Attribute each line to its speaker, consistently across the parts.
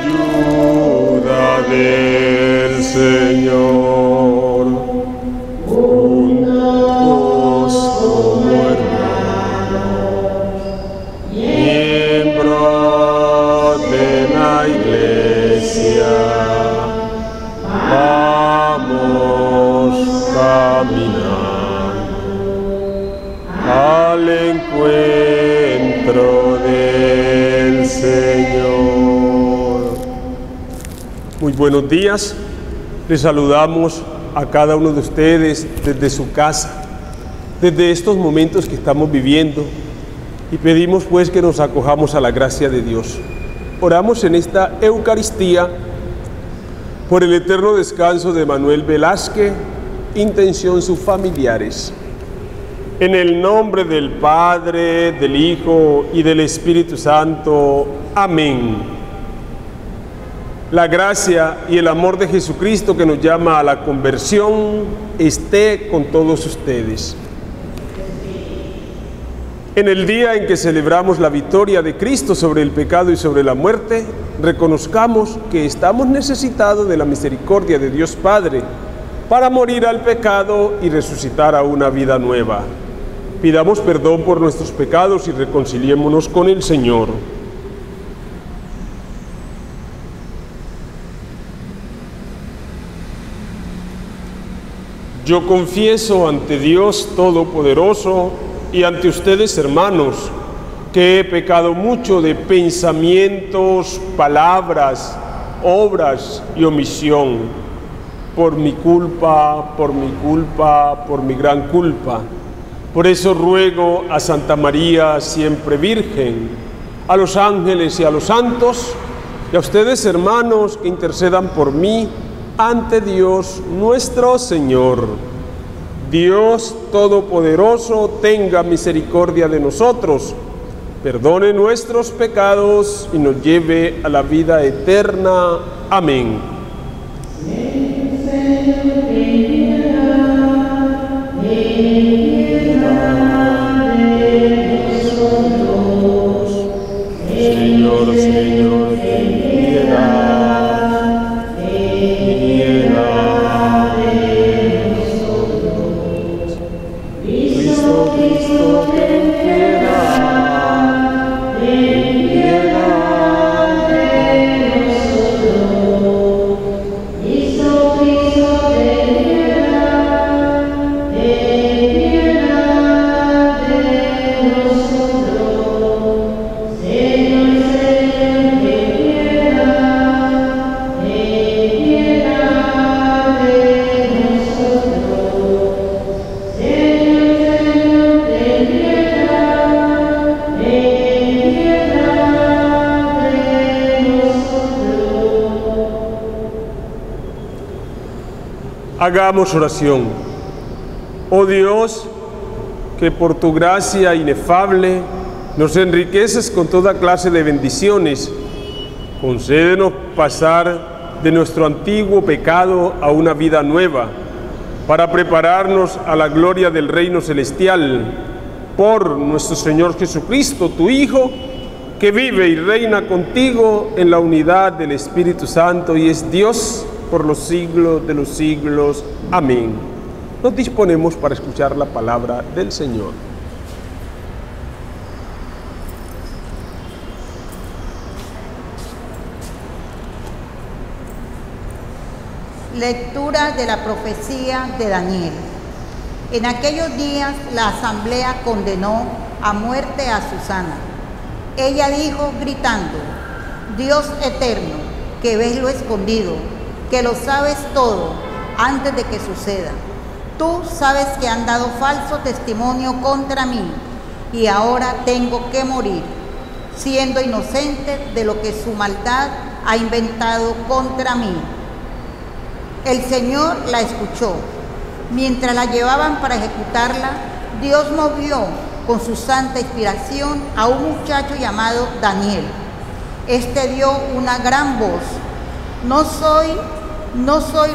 Speaker 1: ayuda del Señor, juntos como hermanos, miembros de la Iglesia, vamos caminando al encuentro del Señor. Muy buenos días, les saludamos a cada uno de ustedes desde su casa, desde estos momentos que estamos viviendo, y pedimos pues que nos acojamos a la gracia de Dios. Oramos en esta Eucaristía por el eterno descanso de Manuel Velázquez, intención sus familiares. En el nombre del Padre, del Hijo y del Espíritu Santo. Amén. La gracia y el amor de Jesucristo, que nos llama a la conversión, esté con todos ustedes. En el día en que celebramos la victoria de Cristo sobre el pecado y sobre la muerte, reconozcamos que estamos necesitados de la misericordia de Dios Padre para morir al pecado y resucitar a una vida nueva. Pidamos perdón por nuestros pecados y reconciliémonos con el Señor. Yo confieso ante Dios Todopoderoso y ante ustedes, hermanos, que he pecado mucho de pensamientos, palabras, obras y omisión, por mi culpa, por mi gran culpa. Por eso ruego a Santa María, siempre Virgen, a los ángeles y a los santos, y a ustedes, hermanos, que intercedan por mí ante Dios nuestro Señor. Dios Todopoderoso tenga misericordia de nosotros, perdone nuestros pecados y nos lleve a la vida eterna. Amén. Señor, Señor, ten piedad, piedad de nosotros. Cristo, Cristo, ten piedad de nosotros. Cristo, Cristo, ten piedad de nosotros. Señor, hagamos oración. Oh Dios, que por tu gracia inefable nos enriqueces con toda clase de bendiciones, concédenos pasar de nuestro antiguo pecado a una vida nueva, para prepararnos a la gloria del reino celestial, por nuestro Señor Jesucristo, tu Hijo, que vive y reina contigo en la unidad del Espíritu Santo y es Dios por los siglos de los siglos. Amén. Nos disponemos para escuchar la palabra del Señor.
Speaker 2: Lectura de la profecía de Daniel. En aquellos días la asamblea condenó a muerte a Susana. Ella dijo gritando: Dios eterno, que ves lo escondido, que lo sabes todo antes de que suceda. Tú sabes que han dado falso testimonio contra mí y ahora tengo que morir, siendo inocente de lo que su maldad ha inventado contra mí. El Señor la escuchó. Mientras la llevaban para ejecutarla, Dios movió con su santa inspiración a un muchacho llamado Daniel. Este dio una gran voz: No soy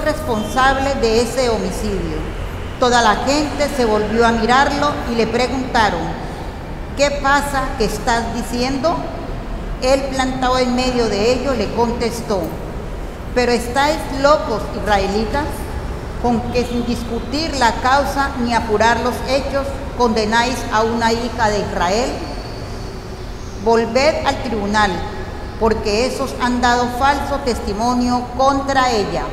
Speaker 2: responsable de ese homicidio. Toda la gente se volvió a mirarlo y le preguntaron: ¿Qué pasa que estás diciendo? Él, plantado en medio de ellos, le contestó: ¿pero estáis locos, israelitas, con que sin discutir la causa ni apurar los hechos condenáis a una hija de Israel? Volved al tribunal, porque esos han dado falso testimonio contra ella.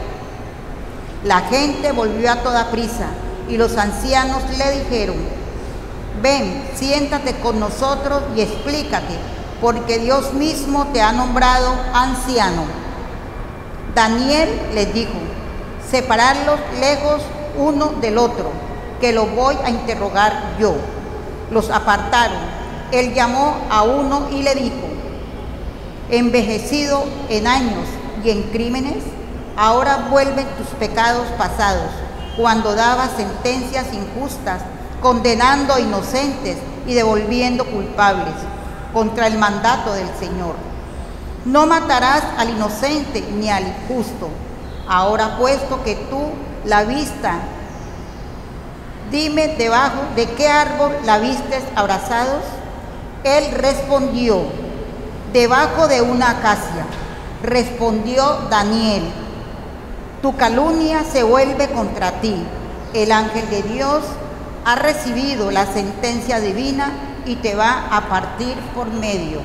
Speaker 2: La gente volvió a toda prisa, y los ancianos le dijeron: ven, siéntate con nosotros y explícate, porque Dios mismo te ha nombrado anciano. Daniel les dijo: separarlos lejos uno del otro, que lo voy a interrogar yo. Los apartaron. Él llamó a uno y le dijo: envejecido en años y en crímenes, ahora vuelven tus pecados pasados, cuando dabas sentencias injustas, condenando a inocentes y devolviendo culpables, contra el mandato del Señor. No matarás al inocente ni al injusto. Ahora, puesto que tú la vista, dime debajo de qué árbol la vistes abrazados. Él respondió: debajo de una acacia. Respondió Daniel: tu calumnia se vuelve contra ti. El ángel de Dios ha recibido la sentencia divina y te va a partir por medio.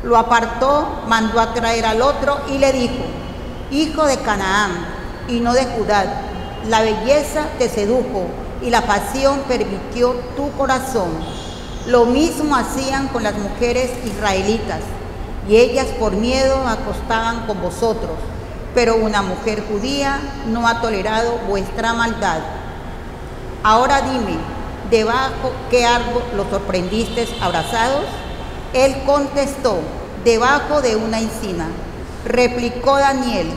Speaker 2: Lo apartó, mandó a traer al otro y le dijo: hijo de Canaán y no de Judá, la belleza te sedujo y la pasión permitió tu corazón. Lo mismo hacían con las mujeres israelitas, y ellas por miedo acostaban con vosotros, pero una mujer judía no ha tolerado vuestra maldad. Ahora dime, ¿debajo qué árbol los sorprendisteis abrazados? Él contestó: debajo de una encina. Replicó Daniel: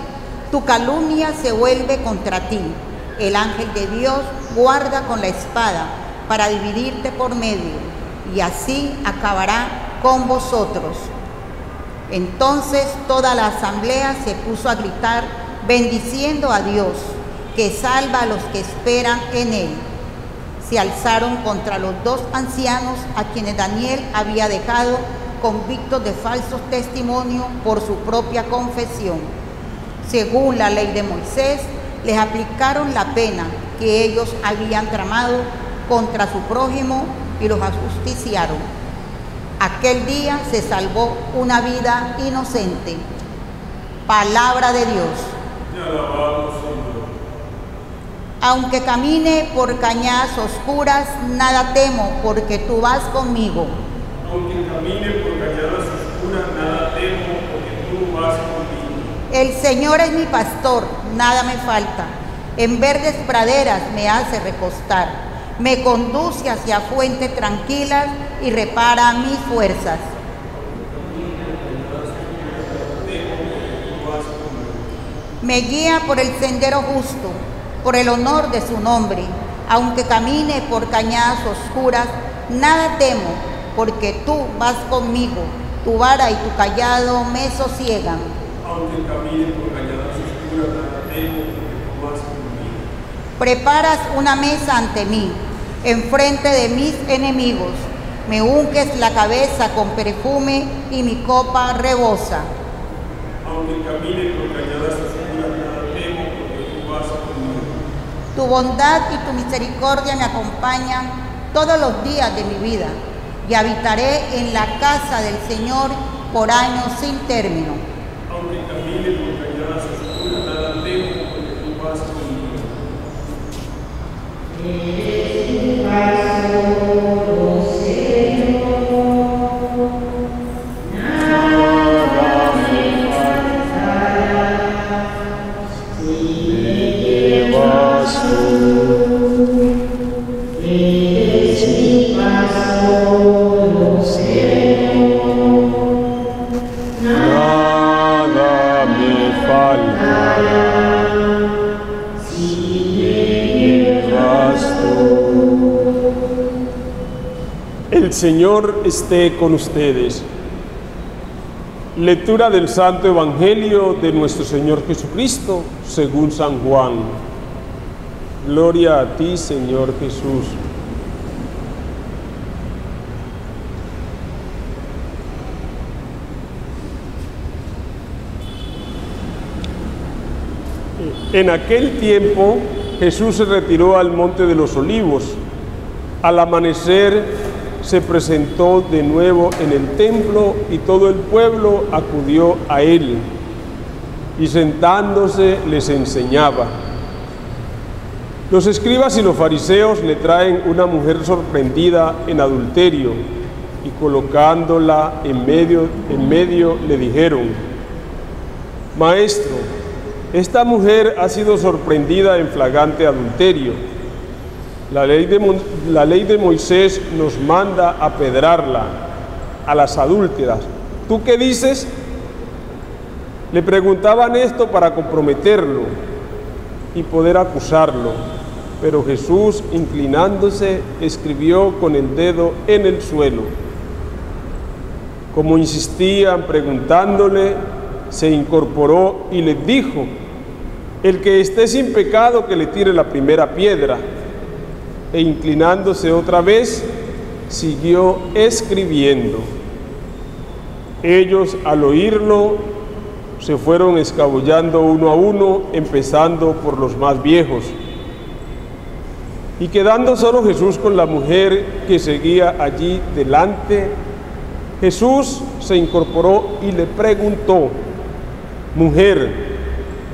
Speaker 2: tu calumnia se vuelve contra ti. El ángel de Dios guarda con la espada para dividirte por medio, y así acabará con vosotros. Entonces toda la asamblea se puso a gritar, bendiciendo a Dios, que salva a los que esperan en Él. Se alzaron contra los dos ancianos a quienes Daniel había dejado convictos de falsos testimonios por su propia confesión. Según la ley de Moisés, les aplicaron la pena que ellos habían tramado contra su prójimo y los ajusticiaron. Aquel día se salvó una vida inocente. Palabra de Dios.
Speaker 1: Te alabamos, Señor.
Speaker 2: Aunque camine por cañadas oscuras, nada temo, porque tú vas conmigo.
Speaker 1: Aunque camine por cañadas oscuras, nada temo, porque tú vas conmigo.
Speaker 2: El Señor es mi pastor, nada me falta. En verdes praderas me hace recostar. Me conduce hacia fuentes tranquilas y repara mis fuerzas. Me guía por el sendero justo, por el honor de su nombre. Aunque camine por cañadas oscuras, nada temo, porque tú vas conmigo. Tu vara y tu cayado me sosiegan.
Speaker 1: Aunque camine por cañadas oscuras, nada temo, porque tú vas conmigo.
Speaker 2: Preparas una mesa ante mí, enfrente de mis enemigos. Me unges la cabeza con perfume y mi copa rebosa.
Speaker 1: Aunque camine por cañadas oscuras, nada temo, porque tú vas conmigo.
Speaker 2: Tu bondad y tu misericordia me acompañan todos los días de mi vida, y habitaré en la casa del Señor por años sin término.
Speaker 1: Aunque camine por cañadas oscuras, nada temo, porque tú vas conmigo. El Señor esté con ustedes. Lectura del Santo Evangelio de nuestro Señor Jesucristo según San Juan. Gloria a ti, Señor Jesús. En aquel tiempo Jesús se retiró al monte de los Olivos. Al amanecer se presentó de nuevo en el templo y todo el pueblo acudió a él, y sentándose les enseñaba. Los escribas y los fariseos le traen una mujer sorprendida en adulterio, y colocándola en medio le dijeron: Maestro, esta mujer ha sido sorprendida en flagrante adulterio. La ley de Moisés nos manda apedrearla a las adúlteras. ¿Tú qué dices? Le preguntaban esto para comprometerlo y poder acusarlo. Pero Jesús, inclinándose, escribió con el dedo en el suelo. Como insistían preguntándole, se incorporó y les dijo: el que esté sin pecado, que le tire la primera piedra. E inclinándose otra vez, siguió escribiendo. Ellos, al oírlo, se fueron escabullando uno a uno, empezando por los más viejos. Y quedando solo Jesús con la mujer que seguía allí delante, Jesús se incorporó y le preguntó: Mujer,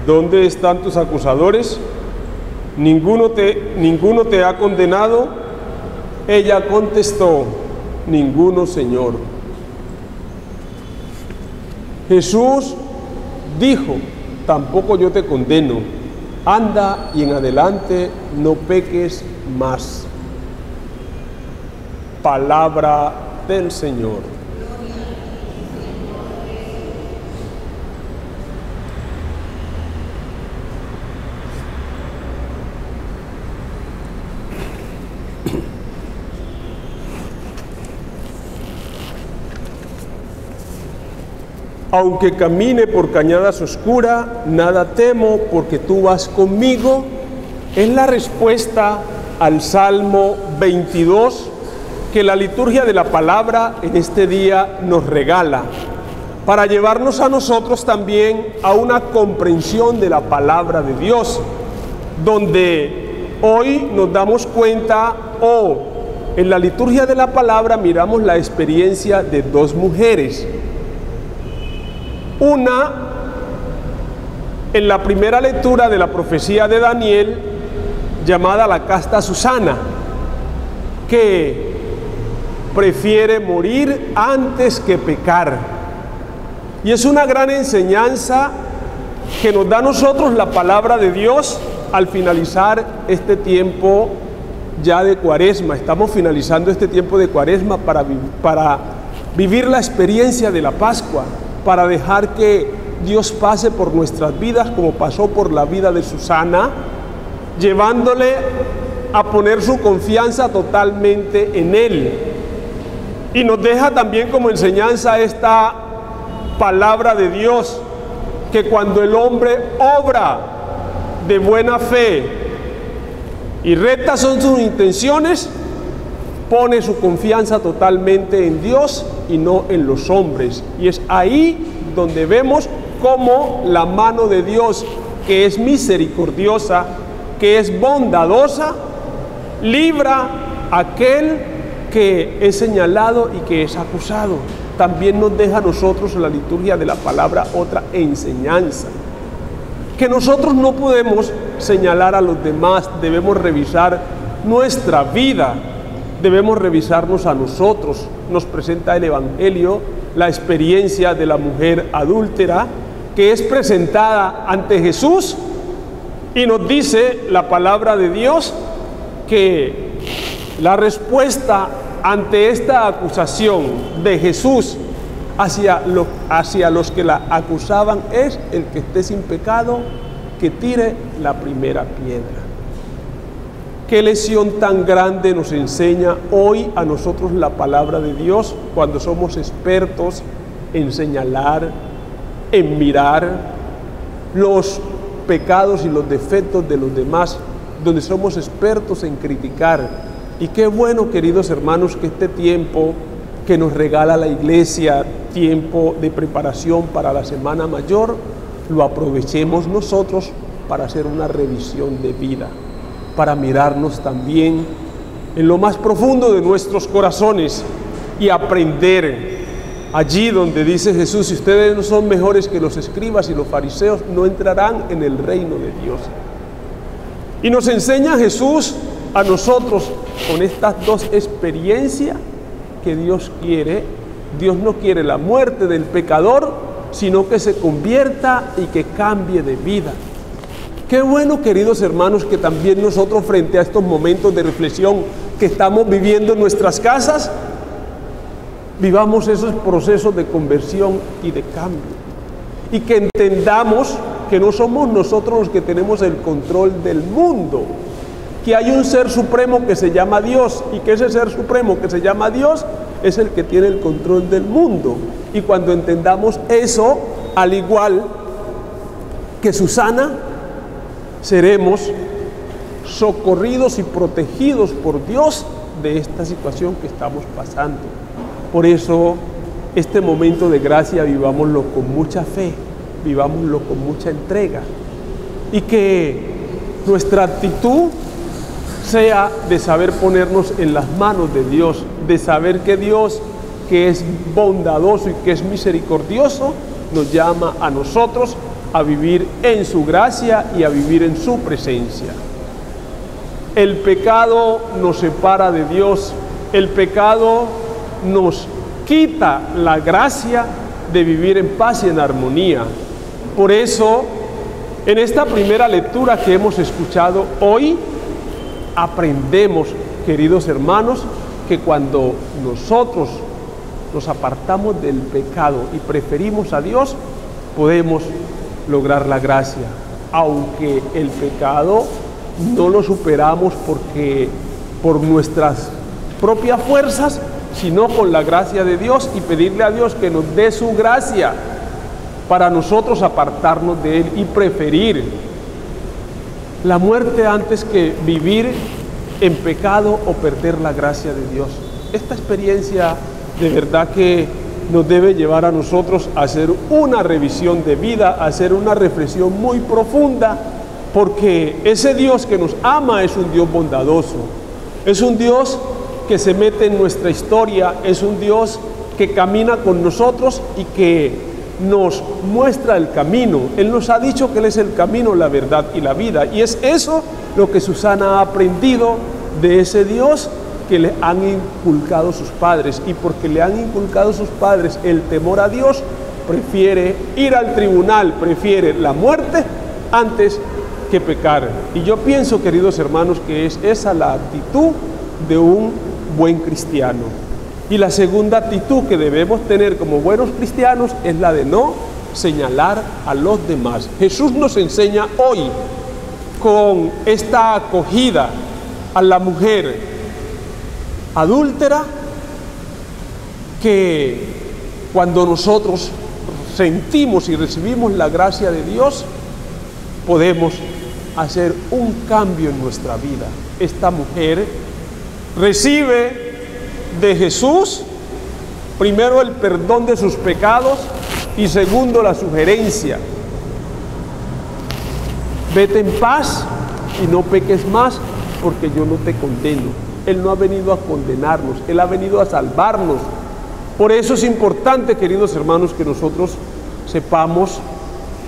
Speaker 1: ¿dónde están tus acusadores? ¿Ninguno te ha condenado? Ella contestó: ninguno, Señor. Jesús dijo: tampoco yo te condeno. Anda y en adelante no peques más. Palabra del Señor. Aunque camine por cañadas oscuras, nada temo, porque tú vas conmigo. Es la respuesta al Salmo 22 que la liturgia de la palabra en este día nos regala, para llevarnos a nosotros también a una comprensión de la palabra de Dios, donde hoy nos damos cuenta, en la liturgia de la palabra miramos la experiencia de dos mujeres. Una, en la primera lectura de la profecía de Daniel, llamada la casta Susana, que prefiere morir antes que pecar. Y es una gran enseñanza que nos da a nosotros la palabra de Dios al finalizar este tiempo ya de Cuaresma. Estamos finalizando este tiempo de Cuaresma para vivir la experiencia de la Pascua, para dejar que Dios pase por nuestras vidas como pasó por la vida de Susana, llevándole a poner su confianza totalmente en Él. Y nos deja también como enseñanza esta palabra de Dios, que cuando el hombre obra de buena fe y rectas son sus intenciones, pone su confianza totalmente en Dios y no en los hombres. Y es ahí donde vemos cómo la mano de Dios, que es misericordiosa, que es bondadosa, libra a aquel que es señalado y que es acusado. También nos deja a nosotros en la liturgia de la palabra otra enseñanza, que nosotros no podemos señalar a los demás, debemos revisar nuestra vida, debemos revisarnos a nosotros. Nos presenta el Evangelio la experiencia de la mujer adúltera, que es presentada ante Jesús, y nos dice la palabra de Dios que la respuesta ante esta acusación de Jesús hacia los que la acusaban es: el que esté sin pecado, que tire la primera piedra. ¿Qué lección tan grande nos enseña hoy a nosotros la palabra de Dios, cuando somos expertos en señalar, en mirar los pecados y los defectos de los demás, donde somos expertos en criticar? Y qué bueno, queridos hermanos, que este tiempo que nos regala la Iglesia, tiempo de preparación para la Semana Mayor, lo aprovechemos nosotros para hacer una revisión de vida, para mirarnos también en lo más profundo de nuestros corazones y aprender. Allí donde dice Jesús, si ustedes no son mejores que los escribas y los fariseos, no entrarán en el reino de Dios. Y nos enseña Jesús a nosotros con estas dos experiencias que Dios quiere. Dios no quiere la muerte del pecador, sino que se convierta y que cambie de vida. Qué bueno, queridos hermanos, que también nosotros frente a estos momentos de reflexión que estamos viviendo en nuestras casas, vivamos esos procesos de conversión y de cambio. Y que entendamos que no somos nosotros los que tenemos el control del mundo, que hay un ser supremo que se llama Dios, y que ese ser supremo que se llama Dios es el que tiene el control del mundo. Y cuando entendamos eso, al igual que Susana, seremos socorridos y protegidos por Dios de esta situación que estamos pasando. Por eso, este momento de gracia vivámoslo con mucha fe, vivámoslo con mucha entrega, y que nuestra actitud sea de saber ponernos en las manos de Dios, de saber que Dios, que es bondadoso y que es misericordioso, nos llama a nosotros a vivir en su gracia y a vivir en su presencia. El pecado nos separa de Dios, el pecado nos quita la gracia de vivir en paz y en armonía. Por eso, en esta primera lectura que hemos escuchado hoy, aprendemos, queridos hermanos, que cuando nosotros nos apartamos del pecado y preferimos a Dios, podemos lograr la gracia, aunque el pecado no lo superamos por nuestras propias fuerzas, sino con la gracia de Dios, y pedirle a Dios que nos dé su gracia para nosotros apartarnos de Él y preferir la muerte antes que vivir en pecado o perder la gracia de Dios. Esta experiencia de verdad que nos debe llevar a nosotros a hacer una revisión de vida, a hacer una reflexión muy profunda, porque ese Dios que nos ama es un Dios bondadoso, es un Dios que se mete en nuestra historia, es un Dios que camina con nosotros y que nos muestra el camino. Él nos ha dicho que Él es el camino, la verdad y la vida, y es eso lo que Susana ha aprendido de ese Dios que le han inculcado sus padres, y porque le han inculcado sus padres el temor a Dios, prefiere ir al tribunal, prefiere la muerte antes que pecar. Y yo pienso, queridos hermanos, que es esa la actitud de un buen cristiano. Y la segunda actitud que debemos tener como buenos cristianos es la de no señalar a los demás. Jesús nos enseña hoy, con esta acogida a la mujer adúltera, que cuando nosotros sentimos y recibimos la gracia de Dios, podemos hacer un cambio en nuestra vida. Esta mujer recibe de Jesús, primero, el perdón de sus pecados, y segundo, la sugerencia: vete en paz y no peques más, porque yo no te condeno. Él no ha venido a condenarnos, Él ha venido a salvarnos. Por eso es importante, queridos hermanos, que nosotros sepamos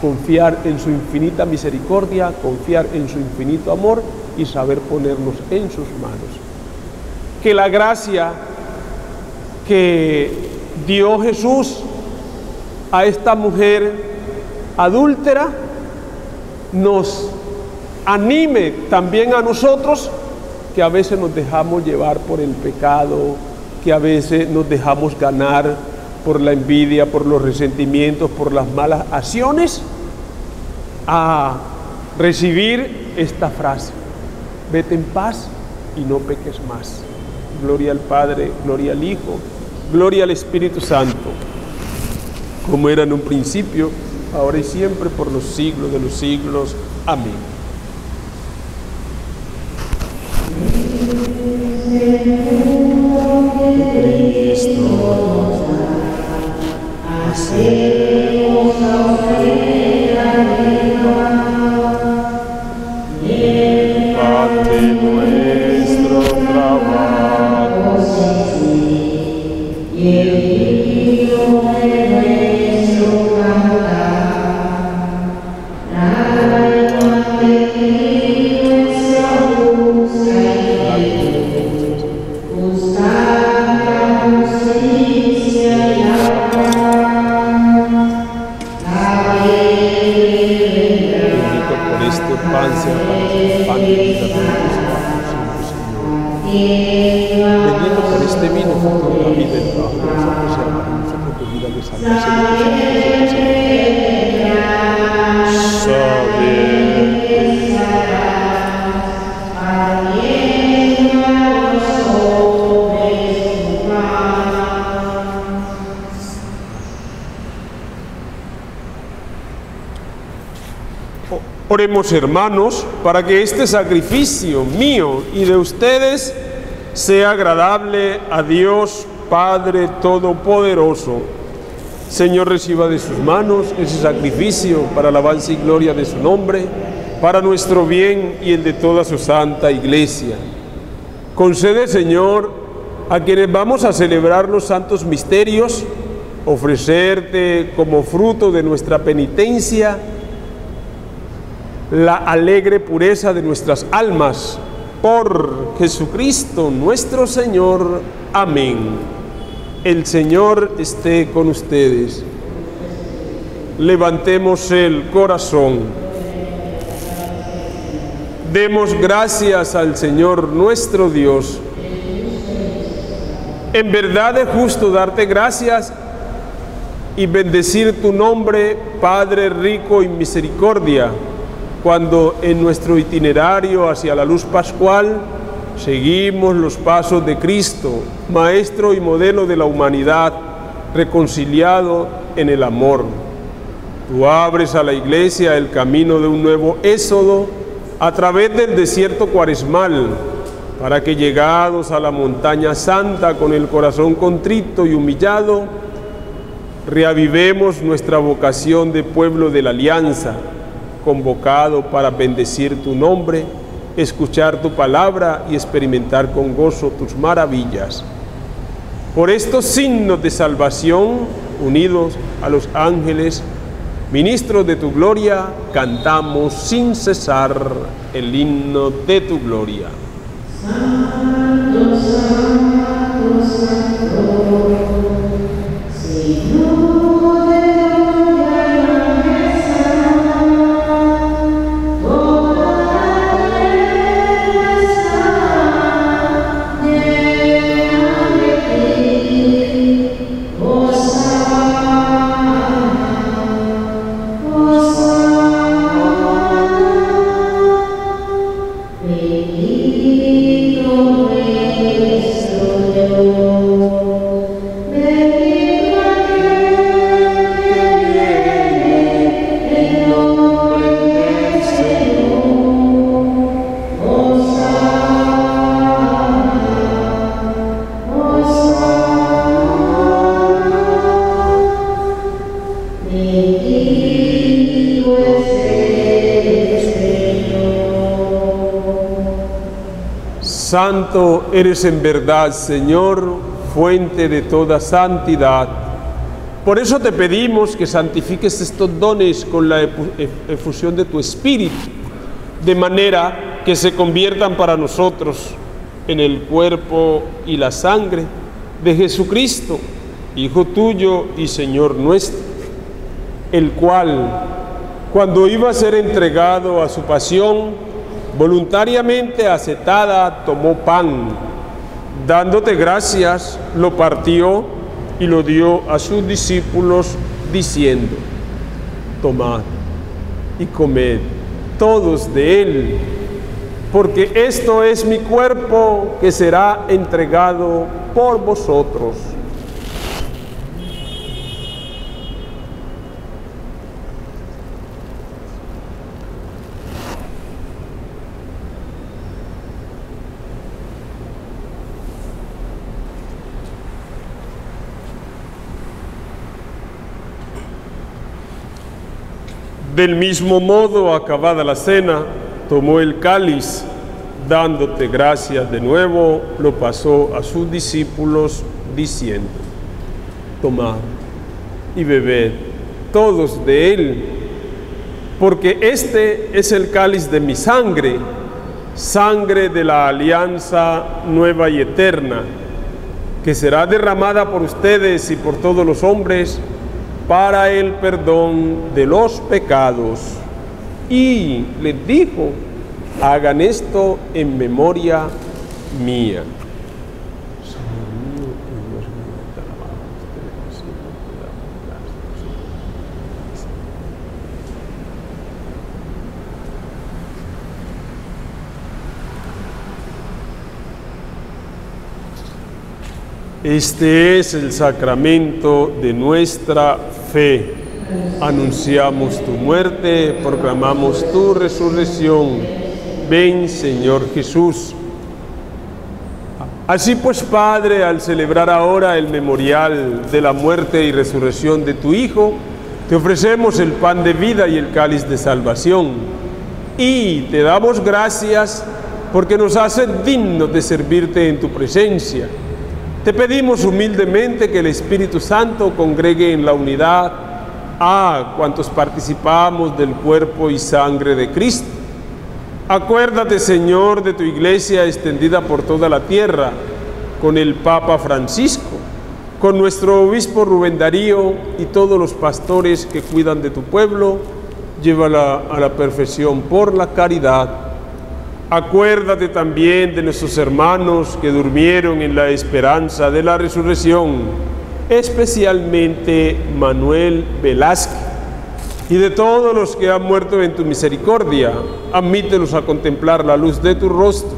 Speaker 1: confiar en su infinita misericordia, confiar en su infinito amor y saber ponernos en sus manos. Que la gracia que dio Jesús a esta mujer adúltera nos anime también a nosotros, que a veces nos dejamos llevar por el pecado, que a veces nos dejamos ganar por la envidia, por los resentimientos, por las malas acciones, a recibir esta frase: vete en paz y no peques más. Gloria al Padre, gloria al Hijo, gloria al Espíritu Santo, como era en un principio, ahora y siempre, por los siglos de los siglos. Amén. Cristo, hacemos ofrenda viva. Bendito por este pan sea para nosotros pan de vida de nosotros, Señor. Bendito por este vino fruto de la vida del trabajo de nosotros sea para nosotros bebida de salvación. Oremos, hermanos, para que este sacrificio mío y de ustedes sea agradable a Dios Padre Todopoderoso. Señor, reciba de sus manos ese sacrificio para alabanza y gloria de su nombre, para nuestro bien y el de toda su santa Iglesia. Concede, Señor, a quienes vamos a celebrar los santos misterios, ofrecerte como fruto de nuestra penitencia la alegre pureza de nuestras almas, por Jesucristo nuestro Señor. Amén. El Señor esté con ustedes. Levantemos el corazón. Demos gracias al Señor nuestro Dios. En verdad es justo darte gracias y bendecir tu nombre, Padre rico en misericordia, cuando en nuestro itinerario hacia la luz pascual seguimos los pasos de Cristo, Maestro y modelo de la humanidad, reconciliado en el amor. Tú abres a la Iglesia el camino de un nuevo éxodo a través del desierto cuaresmal, para que llegados a la montaña santa con el corazón contrito y humillado, reavivemos nuestra vocación de pueblo de la alianza, convocado para bendecir tu nombre, escuchar tu palabra y experimentar con gozo tus maravillas. Por estos signos de salvación, unidos a los ángeles, ministros de tu gloria, cantamos sin cesar el himno de tu gloria. Santo, santo, santo, Señor. Santo eres en verdad, Señor, fuente de toda santidad. Por eso te pedimos que santifiques estos dones con la efusión de tu Espíritu, de manera que se conviertan para nosotros en el cuerpo y la sangre de Jesucristo, Hijo tuyo y Señor nuestro, el cual, cuando iba a ser entregado a su pasión, voluntariamente aceptada, tomó pan, dándote gracias, lo partió y lo dio a sus discípulos, diciendo: tomad y comed todos de él, porque esto es mi cuerpo que será entregado por vosotros. Del mismo modo, acabada la cena, tomó el cáliz, dándote gracias de nuevo, lo pasó a sus discípulos, diciendo: tomad y bebed todos de él, porque este es el cáliz de mi sangre, sangre de la alianza nueva y eterna, que será derramada por ustedes y por todos los hombres para el perdón de los pecados. Y les dijo: hagan esto en memoria mía. Este es el sacramento de nuestra fe. Anunciamos tu muerte, proclamamos tu resurrección. Ven, Señor Jesús. Así pues, Padre, al celebrar ahora el memorial de la muerte y resurrección de tu Hijo, te ofrecemos el pan de vida y el cáliz de salvación. Y te damos gracias porque nos haces dignos de servirte en tu presencia. Te pedimos humildemente que el Espíritu Santo congregue en la unidad a cuantos participamos del cuerpo y sangre de Cristo. Acuérdate, Señor, de tu iglesia extendida por toda la tierra, con el Papa Francisco, con nuestro obispo Rubén Darío y todos los pastores que cuidan de tu pueblo. Llévala a la perfección por la caridad. Acuérdate también de nuestros hermanos que durmieron en la esperanza de la resurrección, especialmente Manuel Velázquez, y de todos los que han muerto en tu misericordia. Admítelos a contemplar la luz de tu rostro.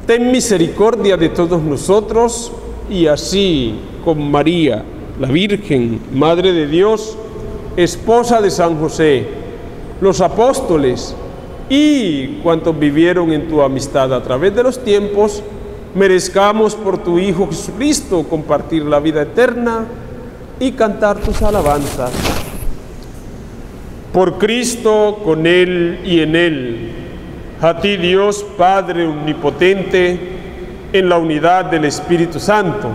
Speaker 1: Ten misericordia de todos nosotros, y así con María, la Virgen, Madre de Dios, esposa de San José, los apóstoles y cuantos vivieron en tu amistad a través de los tiempos, merezcamos por tu Hijo Jesucristo compartir la vida eterna y cantar tus alabanzas. Por Cristo, con Él y en Él, a ti, Dios Padre omnipotente, en la unidad del Espíritu Santo,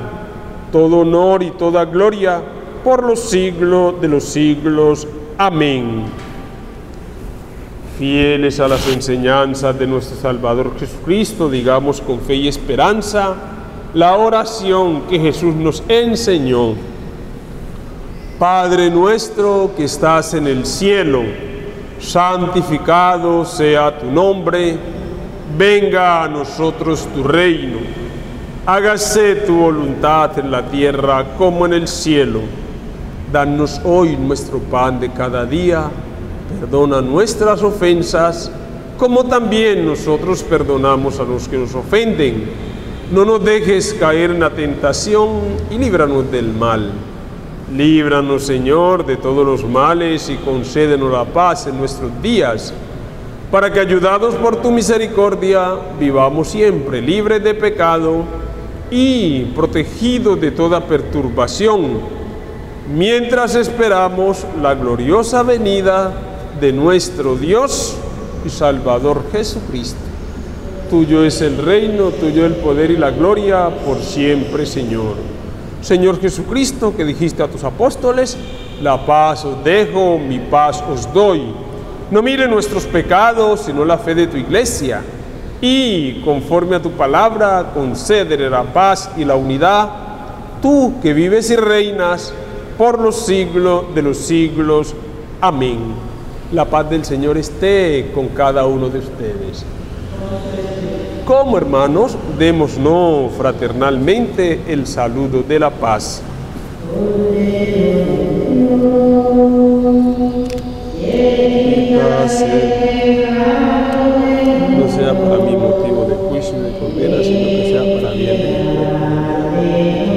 Speaker 1: todo honor y toda gloria por los siglos de los siglos. Amén. Fieles a las enseñanzas de nuestro Salvador Jesucristo, digamos con fe y esperanza la oración que Jesús nos enseñó. Padre nuestro que estás en el cielo, santificado sea tu nombre, venga a nosotros tu reino, hágase tu voluntad en la tierra como en el cielo. Danos hoy nuestro pan de cada día. Perdona nuestras ofensas, como también nosotros perdonamos a los que nos ofenden. No nos dejes caer en la tentación y líbranos del mal. Líbranos, Señor, de todos los males y concédenos la paz en nuestros días, para que, ayudados por tu misericordia, vivamos siempre libres de pecado y protegidos de toda perturbación, mientras esperamos la gloriosa venida de nuestro Dios y Salvador Jesucristo. Tuyo es el reino, tuyo el poder y la gloria por siempre, Señor. Señor Jesucristo, que dijiste a tus apóstoles: la paz os dejo, mi paz os doy. No mire nuestros pecados, sino la fe de tu iglesia. Y, conforme a tu palabra, concédele la paz y la unidad, tú que vives y reinas por los siglos de los siglos. Amén. La paz del Señor esté con cada uno de ustedes. Como hermanos, démonos fraternalmente el saludo de la paz. No sea para mí motivo de juicio y de condena, sino que sea para bien de mi pueblo. Amén.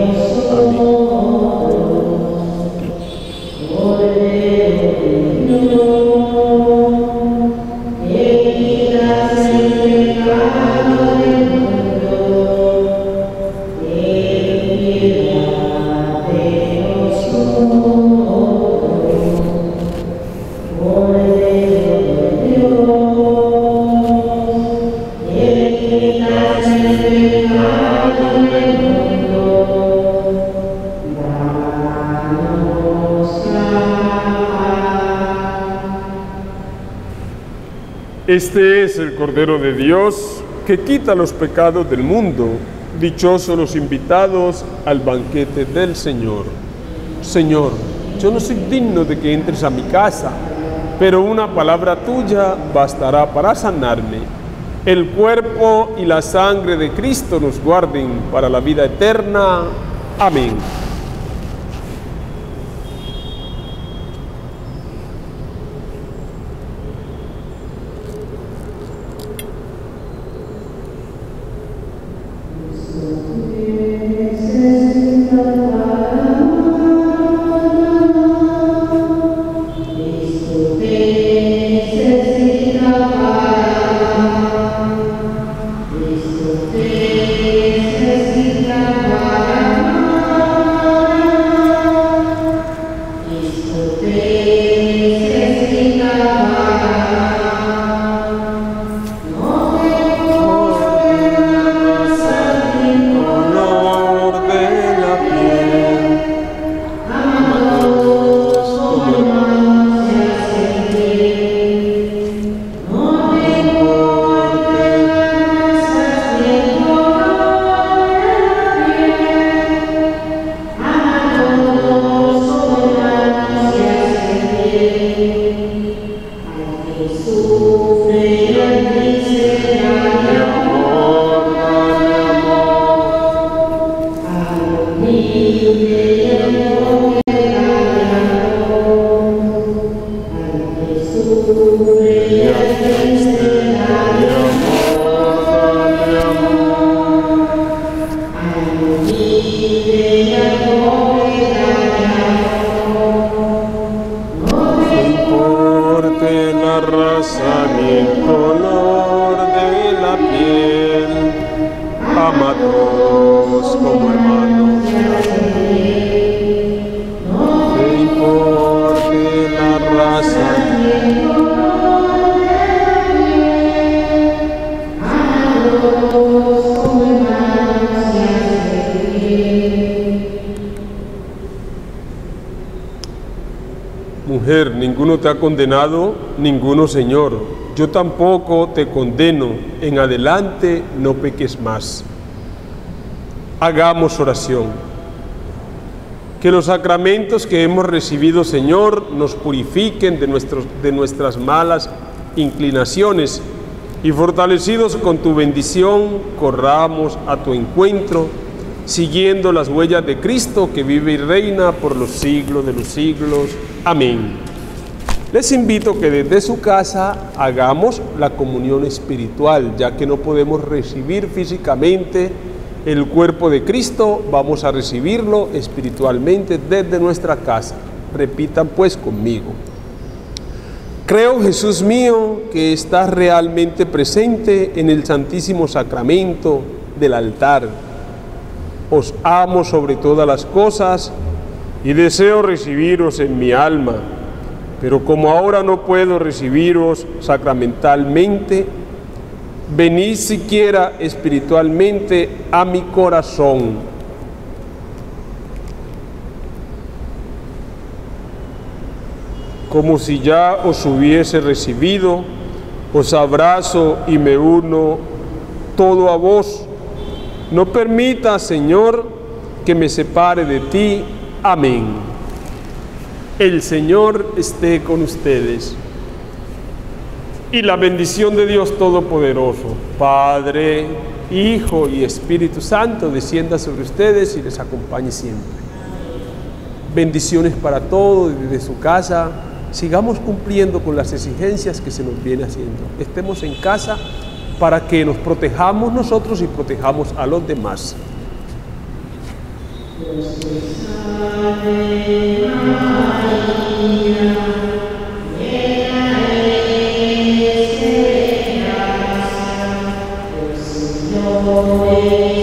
Speaker 1: Este es el Cordero de Dios que quita los pecados del mundo. Dichosos los invitados al banquete del Señor. Señor, yo no soy digno de que entres a mi casa, pero una palabra tuya bastará para sanarme. El cuerpo y la sangre de Cristo nos guarden para la vida eterna. Amén. Mujer, ninguno te ha condenado, ninguno, Señor. Yo tampoco te condeno. En adelante no peques más. Hagamos oración. Que los sacramentos que hemos recibido, Señor, nos purifiquen de nuestras malas inclinaciones y fortalecidos con tu bendición, corramos a tu encuentro, siguiendo las huellas de Cristo que vive y reina por los siglos de los siglos. Amén. Les invito que desde su casa hagamos la comunión espiritual, ya que no podemos recibir físicamente el cuerpo de Cristo, vamos a recibirlo espiritualmente desde nuestra casa. Repitan pues conmigo. Creo, Jesús mío, que estás realmente presente en el Santísimo Sacramento del altar. Os amo sobre todas las cosas y deseo recibiros en mi alma, pero como ahora no puedo recibiros sacramentalmente, venid siquiera espiritualmente a mi corazón. Como si ya os hubiese recibido, os abrazo y me uno todo a vos. No permita, Señor, que me separe de ti. Amén. El Señor esté con ustedes. Y la bendición de Dios Todopoderoso, Padre, Hijo y Espíritu Santo, descienda sobre ustedes y les acompañe siempre. Bendiciones para todos desde su casa. Sigamos cumpliendo con las exigencias que se nos viene haciendo. Estemos en casa para que nos protejamos nosotros y protejamos a los demás. Dios te salve María, llena eres de gracia, el Señor es